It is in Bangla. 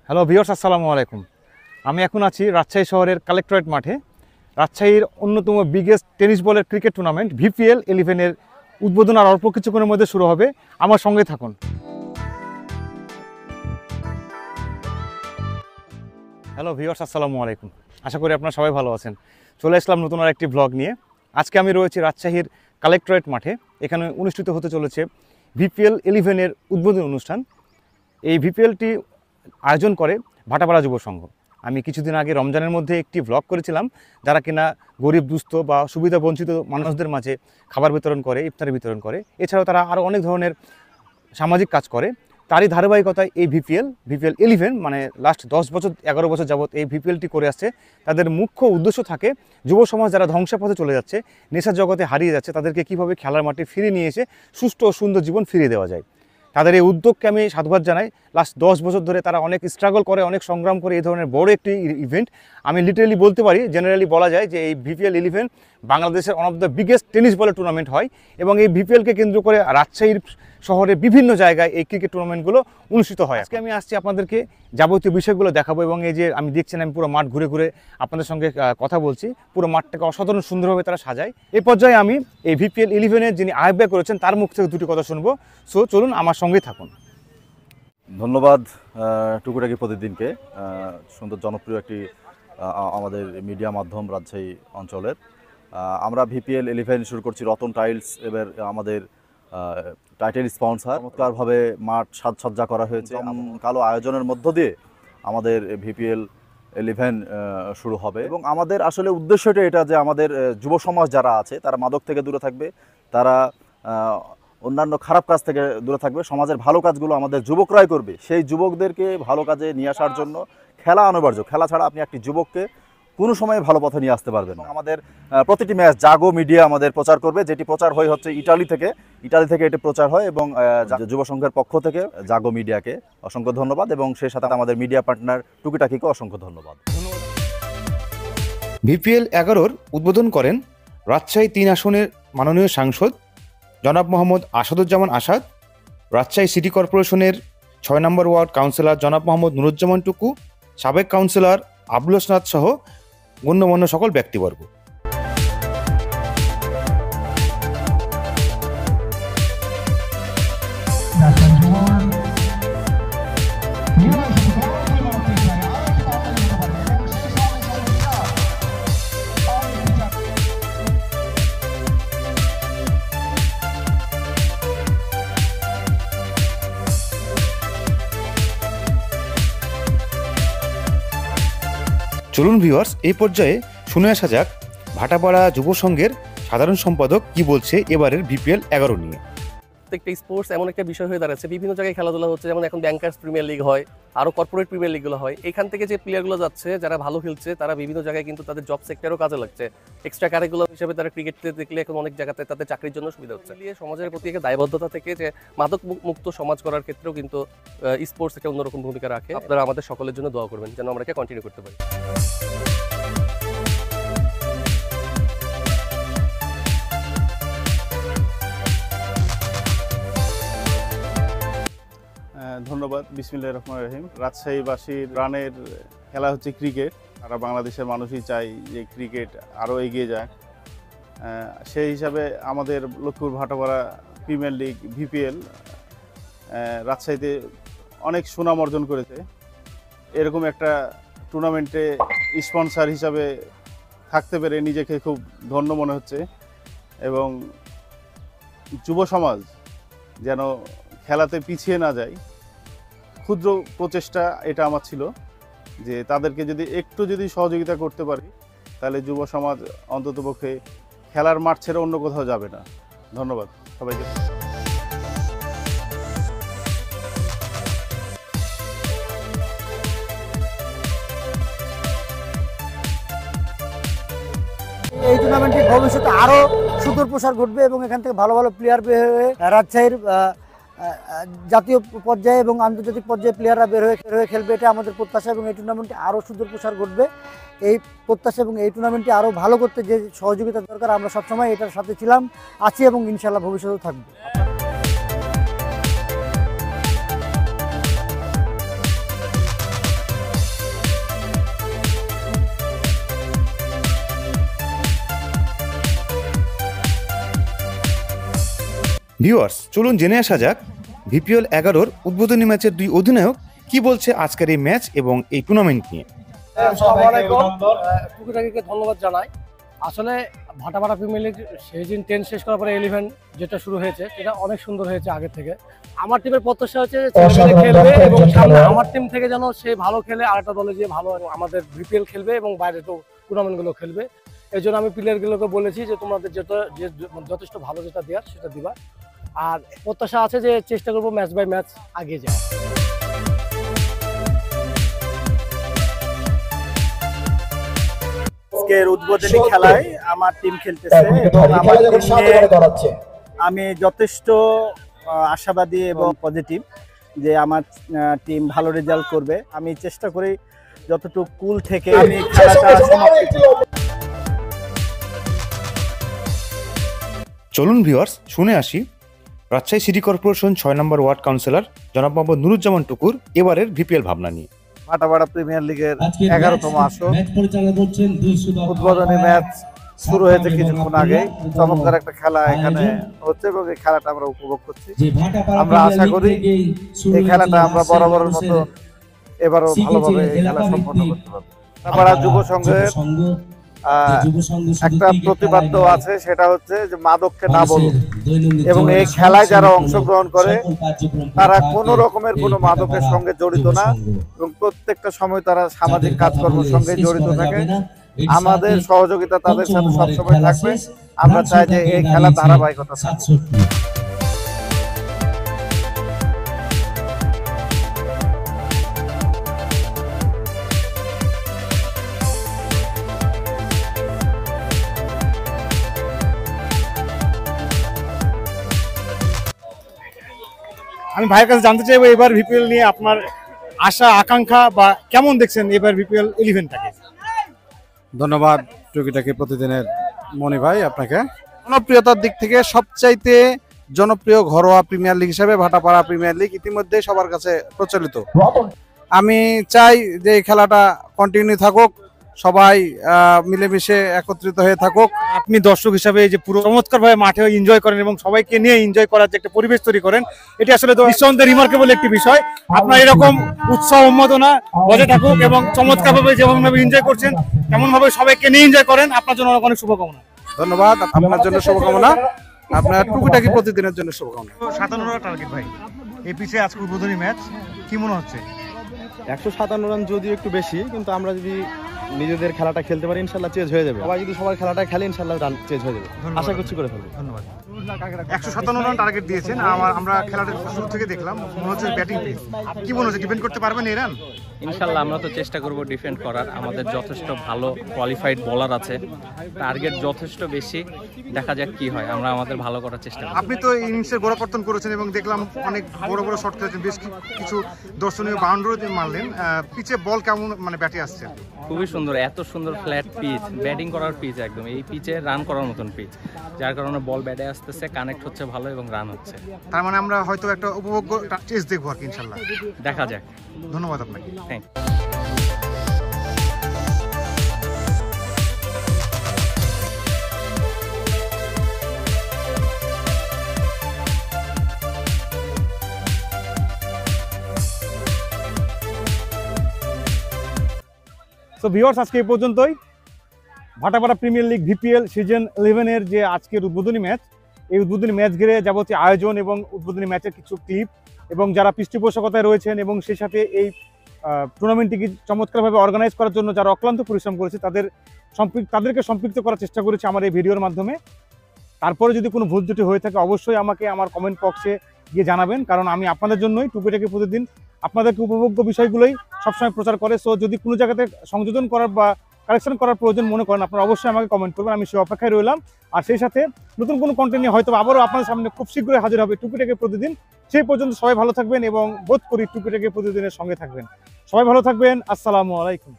হ্যালো ভিউয়ার্স, আসসালামু আলাইকুম। আমি এখন আছি রাজশাহী শহরের কালেক্টরেট মাঠে। রাজশাহীর অন্যতম বিগেস্ট টেনিস বলের ক্রিকেট টুর্নামেন্ট VPL 11-এর উদ্বোধন আর অল্প কিছুক্ষণের মধ্যে শুরু হবে। আমার সঙ্গে থাকুন। হ্যালো ভিউয়ার্স, আসসালামু আলাইকুম। আশা করি আপনারা সবাই ভালো আছেন। চলে আসলাম নতুন আর একটি ব্লগ নিয়ে। আজকে আমি রয়েছি রাজশাহীর কালেক্টরেট মাঠে। এখানে অনুষ্ঠিত হতে চলেছে VPL 11-এর উদ্বোধন অনুষ্ঠান। এই VPLটি আয়োজন করে ভাটাপাড়া যুব সংঘ। আমি কিছুদিন আগে রমজানের মধ্যে একটি ব্লগ করেছিলাম, যারা কিনা গরিব দুস্থ বা সুবিধা বঞ্চিত মানুষদের মাঝে খাবার বিতরণ করে, ইফতারি বিতরণ করে। এছাড়াও তারা আরও অনেক ধরনের সামাজিক কাজ করে। তারই ধারাবাহিকতায় এই VPL 11 মানে লাস্ট 10-11 বছর যাবৎ এই VPLটি করে আসছে। তাদের মুখ্য উদ্দেশ্য থাকে যুব সমাজ যারা ধ্বংসপথে চলে যাচ্ছে, নেশার জগতে হারিয়ে যাচ্ছে, তাদেরকে কীভাবে খেলার মাঠে ফিরিয়ে নিয়ে এসে সুষ্ঠু ও সুন্দর জীবন ফিরিয়ে দেওয়া যায়। তাদের এই উদ্যোগকে আমি সাধুবাদ জানাই। লাস্ট 10 বছর ধরে তারা অনেক স্ট্রাগল করে, অনেক সংগ্রাম করে এই ধরনের বড় একটি ইভেন্ট। আমি লিটারেলি বলতে পারি, জেনারেলি বলা যায় যে এই VPL 11 বাংলাদেশের one of the biggest tennis বলের টুর্নামেন্ট হয় এবং এই VPLকে কেন্দ্র করে রাজশাহীর শহরে বিভিন্ন জায়গায় এই ক্রিকেট টুর্নামেন্টগুলো অনুষ্ঠিত হয়। আজকে আমি আসছি আপনাদেরকে যাবতীয় বিষয়গুলো দেখাবো এবং এই যে আমি দেখছেন আমি পুরো মাঠ ঘুরে ঘুরে আপনাদের সঙ্গে কথা বলছি। পুরো মাঠটাকে অসাধারণ সুন্দরভাবে তারা সাজায়। এই পর্যায়ে আমি এই VPL 11-এর যিনি আহ্বায়ক করেছেন তার মুখ থেকে দুটি কথা শুনবো। সো চলুন আমার সঙ্গেই থাকুন। ধন্যবাদ টুকুটাকি প্রতিদিনকে, সুন্দর জনপ্রিয় একটি আমাদের মিডিয়া মাধ্যম রাজশাহী অঞ্চলের। আমরা VPL 11 শুরু করছি রতন টাইলস, এবার আমাদের টাইটেল স্পন্সর। চমৎকারভাবে মাঠ সাজসজ্জা করা হয়েছে। কালো আয়োজনের মধ্য দিয়ে আমাদের VPL 11 শুরু হবে এবং আমাদের আসলে উদ্দেশ্যটা এটা যে আমাদের যুব সমাজ যারা আছে তারা মাদক থেকে দূরে থাকবে, তারা অন্যান্য খারাপ কাজ থেকে দূরে থাকবে, সমাজের ভালো কাজগুলো আমাদের যুবকরাই করবে। সেই যুবকদেরকে ভালো কাজে নিয়ে আসার জন্য খেলা অনিবার্য। খেলা ছাড়া আপনি একটি যুবককে কোনো সময় ভালো পথে নিয়ে আসতে পারবেন না। আমাদের প্রতিটি ম্যাচ জাগো মিডিয়া আমাদের প্রচার করবে, যেটি প্রচার হয় হচ্ছে ইটালি থেকে এটি প্রচার হয় এবং যুব সংঘের পক্ষ থেকে জাগো মিডিয়াকে অসংখ্য ধন্যবাদ এবং সেই সাথে আমাদের মিডিয়া পার্টনার টুকিটাকিকে অসংখ্য ধন্যবাদ। VPL 11-র উদ্বোধন করেন রাজশাহী 3 আসনের মাননীয় সাংসদ জনাব মোহাম্মদ আসাদুজ্জামান আসাদ, রাজশাহী সিটি কর্পোরেশনের 6 নম্বর ওয়ার্ড কাউন্সিলর জনাব মোহাম্মদ নুরুজ্জামান টুকু, সাবেক কাউন্সিলর আবুল হাসনাত সহ গণ্যমান্য সকল ব্যক্তিবর্গ। চলুন ভিউয়ার্স, এই পর্যায়ে শুনে আসা যাক ভাটাপাড়া যুব সংঘের সাধারণ সম্পাদক কি বলছে এবারের VPL 11 নিয়ে। প্রত্যেকটা স্পোর্টস এমন একটা বিষয় হয়ে দাঁড়াচ্ছে, বিভিন্ন জায়গায় খেলাধুলা হচ্ছে, যেমন এখন ব্যাংকার্স প্রিমিয়ার লিগ হয়, আরও কর্পোরেট প্রিমিয়ার লিগগুলো হয়। এখান থেকে যে প্লেয়ারগুলো যাচ্ছে যারা ভালো খেলছে তারা বিভিন্ন জায়গায় কিন্তু তাদের জব সেক্টরও কাজে লাগছে। এক্সট্রা কারিকুলাম হিসেবে তারা ক্রিকেটে দেখলে এখন অনেক জায়গাতে তাদের চাকরির জন্য সুবিধা হচ্ছে। সমাজের প্রতি একটা দায়বদ্ধতা থেকে যে মাদক মুক্ত সমাজ করার ক্ষেত্রেও কিন্তু স্পোর্টস একটা অন্যরকম ভূমিকা রাখে। আপনারা আমাদের সকলের জন্য দোয়া করবেন যেন আমরা এটা কন্টিনিউ করতে পারি। ধন্যবাদ। বিসমিল্লাহির রহমানির রহিম। রাজশাহীবাসীর প্রাণের খেলা হচ্ছে ক্রিকেট। সারা বাংলাদেশের মানুষই চাই যে ক্রিকেট আরও এগিয়ে যায়। সেই হিসাবে আমাদের Lakshmipur Bhatapara premier league VPL রাজশাহীতে অনেক সুনাম অর্জন করেছে। এরকম একটা টুর্নামেন্টে স্পন্সর হিসাবে থাকতে পেরে নিজেকে খুব ধন্য মনে হচ্ছে এবং যুব সমাজ যেন খেলাতে পিছিয়ে না যায়, ক্ষুদ্র প্রচেষ্টা এটা আমার ছিল যে তাদেরকে যদি সহযোগিতা করতে পারি তাহলে যুব সমাজ অন্ততপক্ষে খেলার মাঠ ছেড়ে অন্য কোথাও যাবে না। ধন্যবাদ সবাইকে। এই টুর্নামেন্টের ভবিষ্যতে আরও সুদূর প্রসার ঘটবে এবং এখান থেকে ভালো ভালো প্লেয়ার বের হয়ে রাজশাহীর জাতীয় পর্যায়ে এবং আন্তর্জাতিক পর্যায়ে প্লেয়াররা বের হয়ে খেলবে, এটা আমাদের প্রত্যাশা এবং এই টুর্নামেন্টে আরও সুদূর প্রসার ঘটবে এই প্রত্যাশা এবং এই টুর্নামেন্টটি আরও ভালো করতে যে সহযোগিতা দরকার আমরা সবসময় এটার সাথে ছিলাম, আছি এবং ইনশাআল্লাহ ভবিষ্যতেও থাকবো। ভিউয়ার্স, চলুন জেনে আসা যাক ভিপিএল 11-র উদ্বোধনী ম্যাচের দুই অধিনায়ক কি বলছে আজকের এই ম্যাচ এবং এই টুর্নামেন্ট নিয়ে। টুকিটাকিকে ধন্যবাদ জানাই। আসলে ভাটাপাড়া প্রিমিয়ার লিগ সিজন 10 শেষ করার পরে 11 যেটা শুরু হয়েছে সেটা অনেক সুন্দর হয়েছে আগে থেকে। আমার টিমের প্রত্যাশা হচ্ছে যে ছেলেমেয়েরা খেলবে এবং সামনে আমার টিম থেকে যেন সে ভালো খেলে আরেকটা দলে যে ভালো আমাদের ভিপিএল খেলবে এবং বাইরে তো টুর্নামেন্টগুলো খেলবে। এই জন্য আমি প্লেয়ারগুলোকে বলেছি যে তোমাদের যথেষ্ট ভালো যেটা দেওয়ার সেটা দিবা, আর প্রত্যাশা আছে যে চেষ্টা করবো ম্যাচ বাই ম্যাচ আগে যায়। আজকের উদ্বোধনী খেলায় আমার টিম খেলতেছে এবং আমার টিমে আমি যথেষ্ট আশাবাদী এবং পজিটিভ যে আমার টিম ভালো রেজাল্ট করবে। আমি চেষ্টা করি যতটুকু কুল থেকে আমি খেলাটা সমাপ্ত করব। চলুন ভিউয়ার্স, শুনে আসি রাজশাহী সিটি কর্পোরেশন 6 নম্বর ওয়ার্ড কাউন্সিলর জনাব মোহাম্মদ নুরুজ্জামান টুকুর এবারের ভিপিএল ভাবনা নিয়ে। ভাটাপাড়া প্রিমিয়ার লিগের 11তম আসর উদ্বোধনী ম্যাচ শুরু হয়েছে কিছুক্ষণ আগে। চমৎকার একটা খেলা এখানে হচ্ছে এবং এই খেলাটা আমরা উপভোগ করছি। আমরা আশা করি এই খেলাটা আমরা বরাবরের মতো এবারও ভালোভাবে এই খেলা সম্পন্ন করতে পারবো। ভাটাপাড়া যুব সংঘের একটা প্রতিবাদ্য আছে, সেটা হচ্ছে যে মাদককে না বলুন, এবং এই খেলায় যারা অংশগ্রহণ করে তারা কোনো রকমের কোনো মাদকের সঙ্গে জড়িত না এবং প্রত্যেকটা সময় তারা সামাজিক কাজকর্মের সঙ্গে জড়িত থাকে। আমাদের সহযোগিতা তাদের সাথে সবসময় থাকবে। আমরা চাই যে এই খেলা ধারাবাহিকতা থাকবে। আমি ভাইয়ের কাছে জানতে চাইবো এবার ভিপিএল নিয়ে আপনার আশা আকাঙ্ক্ষা বা কেমন দেখছেন এবার ভিপিএল 11টাকে। ধন্যবাদ টুকিটাকি প্রতিদিনের মনি ভাই আপনাকে। জনপ্রিয়তার দিক থেকে সবচাইতে জনপ্রিয় ঘরোয়া প্রিমিয়ার লিগ হিসেবে ভাটাপাড়া প্রিমিয়ার লিগ ইতিমধ্যে সবার কাছে প্রচলিত। আমি চাই যে এই খেলাটা কন্টিনিউ থাকুক, সবাই মিলেমিশে একত্রিত হয়ে থাকুক। আপনি দর্শক হিসাবে যে পুরো চমৎকারভাবে মাঠে এনজয় করেন এবং সবাইকে নিয়ে এনজয় করার যে একটা পরিবেশ তৈরি করেন, এটি আসলে নিঃসন্দেহে রিমার্কেবল একটি বিষয়। আপনার এরকম উৎসাহ উন্মাদনা বজায় থাকুক এবং চমৎকারভাবে যেমনভাবে এনজয় করছেন তেমনভাবে সবাইকে নিয়ে এনজয় করেন। আপনার জন্য অনেক অনেক শুভকামনা। ধন্যবাদ, আপনার জন্য শুভকামনা, আপনার টুকিটাকি প্রতিদিনের জন্য শুভকামনা। 57 টার্গেট ভাই, এই পিছে আজকে উদ্বোধনী ম্যাচ, কি মনে হচ্ছে? 157 রান যদিও একটু বেশি, কিন্তু আমরা যদি নিজেদের খেলাটা খেলতে পারি ইনশাল্লাহ চেঞ্জ হয়ে যাবে। সবাই যদি সবার খেলাটা খেলে ইনশাল্লাহ রান চেঞ্জ হয়ে যাবে, আশা করছি করে ফেলবো। ধন্যবাদ। 157 রান টার্গেট দিয়েছেন, আমরা খেলাটা শুরু থেকে দেখলাম, মনে হচ্ছে ব্যাটিং পেস। কি মনে হচ্ছে ডিফেন্ড করতে পারবেন এই রান? ইনশাল্লাহ আমরা তো চেষ্টা করব ডিফেন্ড করার। আমাদের যথেষ্ট ভালো কোয়ালিফাইড বোলার আছে, টার্গেট যথেষ্ট বেশি, দেখা যাক কি হয়। আমরা আমাদের ভালো করার চেষ্টা করব। আপনি তো ইনিংসের গোড়াপত্তন করেছেন এবং দেখলাম অনেক বড় বড় শট খেলেছেন, বেশ কিছু দর্শনীয় বাউন্ডারি মারলেন। পিচে বল কেমন মানে ব্যাটে আসছে? খুবই সুন্দর, এত সুন্দর ফ্ল্যাট পিচ, ব্যাটিং করার পিচ, একদম এই পিচে রান করার মতন পিচ, যার কারণে বল ব্যাটে আসতেছে, কানেক্ট হচ্ছে ভালো এবং রান হচ্ছে। তার মানে আমরা হয়তো একটা উপভোগ্য টেস্ট দেখবো আর কি ইনশাল্লাহ। দেখা যাক। ধন্যবাদ আপনাকে। Thank you. সো ভিউয়ার্স, আজকে এই পর্যন্তই। Bhatapara premier league VPL season 11-এর যে আজকের উদ্বোধনী ম্যাচ, এই উদ্বোধনী ম্যাচ ঘিরে যাবতীয় আয়োজন এবং উদ্বোধনী ম্যাচের কিছু ক্লিপ এবং যারা পৃষ্ঠপোষকতায় রয়েছেন এবং সেই সাথে এই টুর্নামেন্টটিকে চমৎকারভাবে অর্গানাইজ করার জন্য যারা অক্লান্ত পরিশ্রম করেছে তাদেরকে সম্পৃক্ত করার চেষ্টা করেছি আমার এই ভিডিওর মাধ্যমে। তারপরে যদি কোনো ভুল ত্রুটি হয়ে থাকে অবশ্যই আমাকে আমার কমেন্ট বক্সে গিয়ে জানাবেন, কারণ আমি আপনাদের জন্যই টুকিটাকি প্রতিদিন আপনাদেরকে উপভোগ্য বিষয়গুলোই সবসময় প্রচার করে। সো যদি কোনো জায়গাতে সংযোজন করার বা কালেকশন করার প্রয়োজন মনে করেন, আপনারা অবশ্যই আমাকে কমেন্ট করবেন, আমি সেই অপেক্ষায় রইলাম। আর সেই সাথে নতুন কোনো কন্টেন্ট নিয়ে হয়তো আবারও আপনাদের সামনে খুব শীঘ্রই হাজির হবে টুকিটাকি প্রতিদিন। সেই পর্যন্ত সবাই ভালো থাকবেন এবং বোধ করি টুকিটাকি প্রতিদিনের সঙ্গে থাকবেন। সবাই ভালো থাকবেন। আসসালামু আলাইকুম।